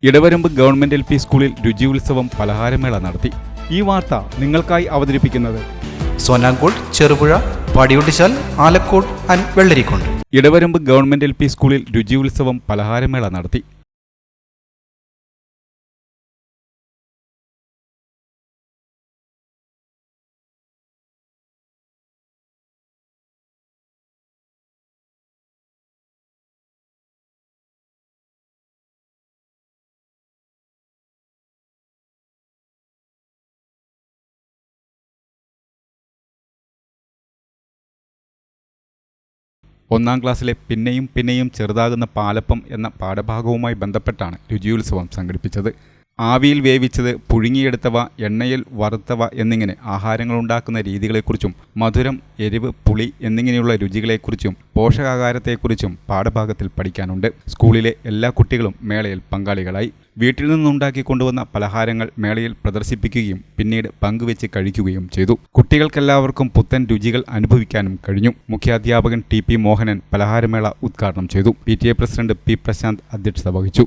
Idavaramb government LP സ്കൂളിൽ രുചിയുത്സവം പലഹാരമേള നടത്തി. ഈ വാർത്ത നിങ്ങൾക്കായി അവതരിപ്പിക്കുന്നത് Sonankode, Cherupuzha, Padiyottuchal, Alakode and Vellarikundu. Edavaramb government LP സ്കൂളിൽ രുചിയുത്സവം പലഹാരമേള നടത്തി. ഒന്നാം ക്ലാസ്സിലെ പിന്നെയും ചെറുതാകുന്ന പാലപ്പം എന്ന പാഠഭാഗവുമായി ബന്ധപ്പെട്ടാണ് രുചിയുത്സവം സംഘടിപ്പിച്ചത്. ആവിയിൽ വേവിച്ചത്, പുഴുങ്ങിയെടുത്തവ, എണ്ണയിൽ വറുത്തവ എന്നിങ്ങനെ ആഹാരങ്ങളുണ്ടാക്കുന്ന രീതികളെക്കുറിച്ചും മധുരം, എരിവ്, പുളി എന്നിങ്ങനെയുള്ള രുചികളെക്കുറിച്ചും പോഷകാഹാരത്തെക്കുറിച്ചും പാഠഭാഗത്തിൽ പഠിക്കാനുണ്ട്. സ്കൂളിലെ എല്ലാ കുട്ടികളും മേളയിൽ പങ്കാളികളായി. വീട്ടിൽ നിന്നുണ്ടാക്കി കൊണ്ടുവന്ന പലഹാരങ്ങൾ മേളയിൽ പ്രദർശിപ്പിക്കുകയും പിന്നീട് പങ്കുവെച്ച് കഴിക്കുകയും ചെയ്തു. കുട്ടികൾക്കെല്ലാവർക്കും പുത്തൻ രുചികൾ അനുഭവിക്കാനും കഴിഞ്ഞു. മുഖ്യാധ്യാപകൻ TP മോഹനൻ പലഹാരമേള ഉദ്ഘാടനം ചെയ്തു. PTA പ്രസിഡന്റ് P പ്രശാന്ത് അധ്യക്ഷത വഹിച്ചു.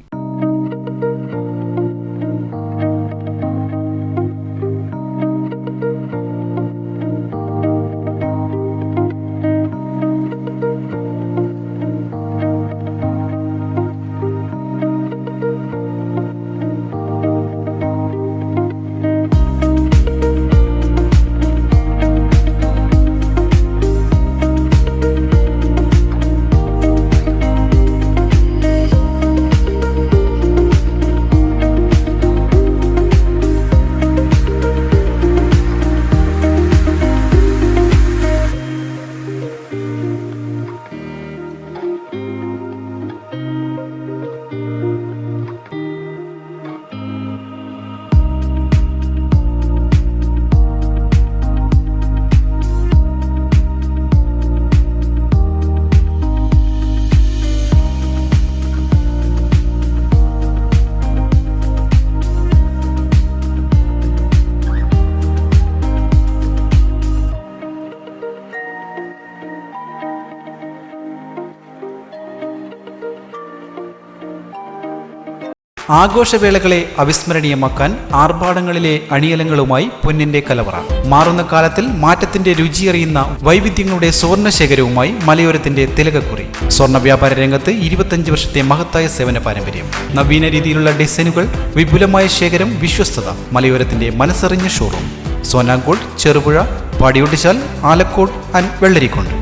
ആഘോഷവേളകളെ അവിസ്മരണീയമാക്കാൻ ആർഭാടങ്ങളിലെ അണിയലങ്ങളുമായി പൊന്നിന്റെ കലവറ. മാറുന്ന കാലത്തിൽ മാറ്റത്തിന്റെ രുചിയറിയുന്ന വൈവിധ്യങ്ങളുടെ സുവർണശേഖരവുമായി മലയോരത്തിന്റെ തിലകക്കുറി. സ്വർണ്ണ വ്യാപാര രംഗത്ത് 25 വർഷത്തെ മഹത്തായ സേവന പാരമ്പര്യം. നവീന രീതിയിലുള്ള ഡിസൈനുകൾ, വിപുലമായ ശേഖരം, വിശ്വസ്തത. മലയോരത്തിന്റെ മനസ്സറിഞ്ഞ ഷോറൂം. സോനാങ്കോട്, ചെറുപുഴ, പാടിയൊട്ടിച്ചാൽ, ആലക്കോട് ആൻഡ് വെള്ളരിക്കുണ്ട്.